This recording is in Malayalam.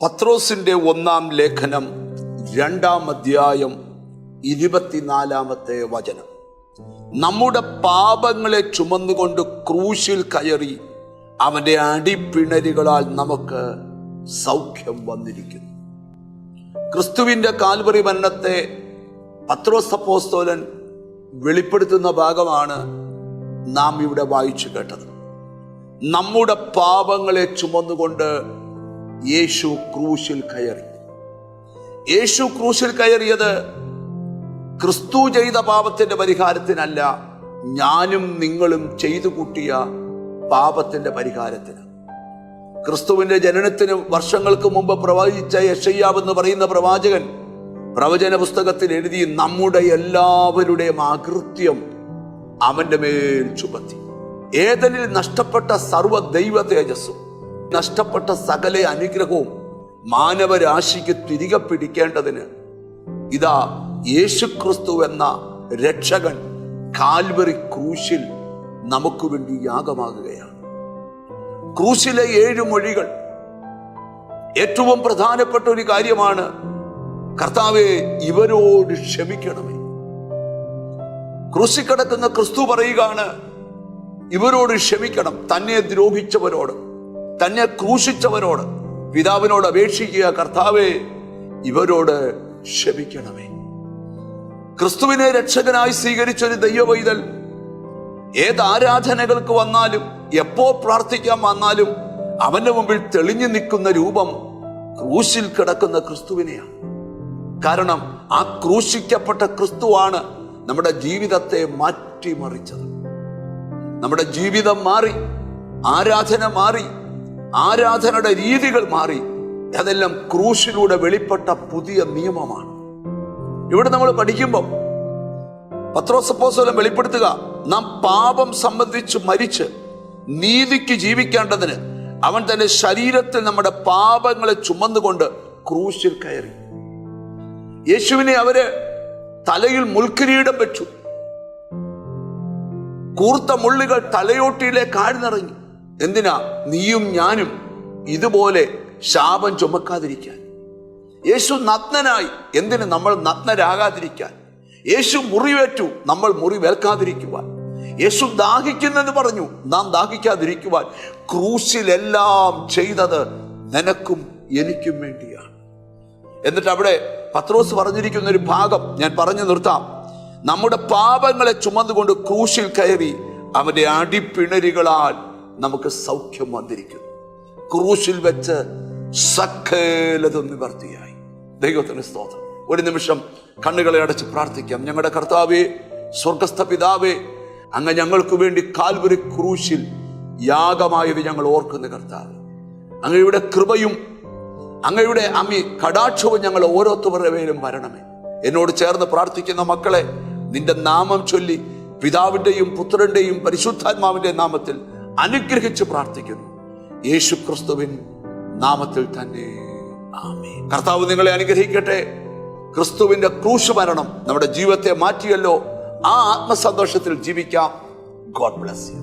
പത്രോസിന്റെ ഒന്നാം ലേഖനം 2-ാം അധ്യായം 24-ാമത്തെ വചനം. നമ്മുടെ പാപങ്ങളെ ചുമന്നുകൊണ്ട് ക്രൂശിൽ കയറി അവന്റെ അടിപ്പിണരുകളാൽ നമുക്ക് സൗഖ്യം വന്നിരിക്കുന്നു. ക്രിസ്തുവിന്റെ കാൽവറി മരണത്തെ പത്രോസ് അപ്പോസ്തലൻ വെളിപ്പെടുത്തുന്ന ഭാഗമാണ് നാം ഇവിടെ വായിച്ചു കേട്ടത്. നമ്മുടെ പാപങ്ങളെ ചുമന്നുകൊണ്ട് യേശു ക്രൂശിൽ കയറി. യേശു ക്രൂശിൽ കയറിയത് ക്രിസ്തു ചെയ്ത പാപത്തിന്റെ പരിഹാരത്തിനല്ല, ഞാനും നിങ്ങളും ചെയ്തു കൂട്ടിയ പാപത്തിന്റെ പരിഹാരത്തിന്. ക്രിസ്തുവിന്റെ ജനനത്തിന് വർഷങ്ങൾക്ക് മുമ്പ് പ്രവചിച്ച യെശയ്യാവ് എന്ന് പറയുന്ന പ്രവാചകൻ പ്രവചന പുസ്തകത്തിൽ എഴുതി, നമ്മുടെ എല്ലാവരുടെയും അകൃത്യം അവന്റെ മേൽ ചുമത്തി. ഏദനിൽ നഷ്ടപ്പെട്ട സർവ്വ ദൈവ തേജസ്സും നഷ്ടപ്പെട്ട സകല അനുഗ്രഹവും മാനവരാശിക്ക് തിരികെ പിടിക്കേണ്ടതിന് ഇതാ യേശുക്രിസ്തു എന്ന രക്ഷകൻ കാൽവറി ക്രൂശിൽ നമുക്ക് വേണ്ടി യാഗമാകുകയാണ്. ക്രൂശിലെ 7 മൊഴികൾ ഏറ്റവും പ്രധാനപ്പെട്ട ഒരു കാര്യമാണ്, കർത്താവേ ഇവരോട് ക്ഷമിക്കണമേ. ക്രൂശിൽ കിടക്കുന്ന ക്രിസ്തു പറയുകയാണ്, ഇവരോട് ക്ഷമിക്കണം. തന്നെ ദ്രോഹിച്ചവരോട്, തന്നെ ക്രൂശിച്ചവരോട് പിതാവിനോട് അപേക്ഷിക്കുക, കർത്താവേ ഇവരോട് ക്ഷമിക്കണമേ. ക്രിസ്തുവിനെ രക്ഷകനായി സ്വീകരിച്ചൊരു ദൈവവൈതൽ ഏത് ആരാധനകൾക്ക് വന്നാലും എപ്പോ പ്രാർത്ഥിക്കാൻ വന്നാലും അവന്റെ മുമ്പിൽ തെളിഞ്ഞു നിൽക്കുന്ന രൂപം ക്രൂശിൽ കിടക്കുന്ന ക്രിസ്തുവിനെയാണ്. കാരണം ആ ക്രൂശിക്കപ്പെട്ട ക്രിസ്തുവാണ് നമ്മുടെ ജീവിതത്തെ മാറ്റിമറിച്ചത്. നമ്മുടെ ജീവിതം മാറി, ആരാധന മാറി, ആരാധനയുടെ രീതികൾ മാറി. അതെല്ലാം ക്രൂശിലൂടെ വെളിപ്പെട്ട പുതിയ നിയമമാണ്. ഇവിടെ നമ്മൾ പഠിക്കുമ്പോൾ പത്രോസ് അപ്പോസ്തലൻ വെളിപ്പെടുത്തുക, നാം പാപം സംബന്ധിച്ച് മരിച്ച് നീതിക്ക് ജീവിക്കേണ്ടതിന് അവൻ തന്റെ ശരീരത്തിൽ നമ്മുടെ പാപങ്ങളെ ചുമന്നുകൊണ്ട് ക്രൂശിൽ കയറി. യേശുവിനെ അവര് തലയിൽ മുൾക്കിരീടം വെച്ചു. കൂർത്ത മുള്ളുകൾ തലയോട്ടിയിലേക്ക് ആഴ്ന്നിറങ്ങി. എന്തിനാ? നീയും ഞാനും ഇതുപോലെ ശാപം ചുമക്കാതിരിക്കാൻ. യേശു നഗ്നനായി. എന്തിന്? നമ്മൾ നഗ്നരാകാതിരിക്കാൻ. യേശു മുറിവേറ്റു, നമ്മൾ മുറിവേൽക്കാതിരിക്കുവാൻ. യേശു ദാഹിക്കുന്നെന്ന് പറഞ്ഞു, നാം ദാഹിക്കാതിരിക്കുവാൻ. ക്രൂശിലെല്ലാം ചെയ്തത് നിനക്കും എനിക്കും വേണ്ടിയാണ്. എന്നിട്ട് അവിടെ പത്രോസ് പറഞ്ഞിരിക്കുന്ന ഒരു ഭാഗം ഞാൻ പറഞ്ഞു നിർത്താം. നമ്മുടെ പാപങ്ങളെ ചുമന്നുകൊണ്ട് ക്രൂശിൽ കയറി അവന്റെ അടിപ്പിണരുകളാൽ നമുക്ക് സൗഖ്യം വന്നിരിക്കുന്നു. ക്രൂശിൽ വെച്ച് സകലതും നിവർത്തിയായി. ദൈവത്തിന് സ്തോത്രം. ഒരു നിമിഷം കണ്ണുകളെ അടച്ച് പ്രാർത്ഥിക്കാം. ഞങ്ങളുടെ കർത്താവേ, സ്വർഗസ്ഥ പിതാവേ, അങ്ങ് ഞങ്ങൾക്ക് വേണ്ടി കാൽവരി ക്രൂശിൽ യാഗമായത് ഞങ്ങൾ ഓർക്കുന്ന കർത്താവ്. അങ്ങയുടെ കൃപയും അങ്ങയുടെ കടാക്ഷവും ഞങ്ങൾ ഓരോരുത്തരുടെ മേലും വരണമേ. എന്നോട് ചേർന്ന് പ്രാർത്ഥിക്കുന്ന മക്കളെ നിന്റെ നാമം ചൊല്ലി പിതാവിന്റെയും പുത്രന്റെയും പരിശുദ്ധാത്മാവിന്റെ നാമത്തിൽ അനുഗ്രഹിച്ച് പ്രാർത്ഥിക്കുന്നു. യേശു ക്രിസ്തുവിൻ നാമത്തിൽ തന്നെ ആമേൻ. കർത്താവ് നിങ്ങളെ അനുഗ്രഹിക്കട്ടെ. ക്രിസ്തുവിന്റെ ക്രൂശ് മരണം നമ്മുടെ ജീവിതത്തെ മാറ്റിയല്ലോ. ആ ആത്മസന്തോഷത്തിൽ ജീവിക്കാം. God bless you.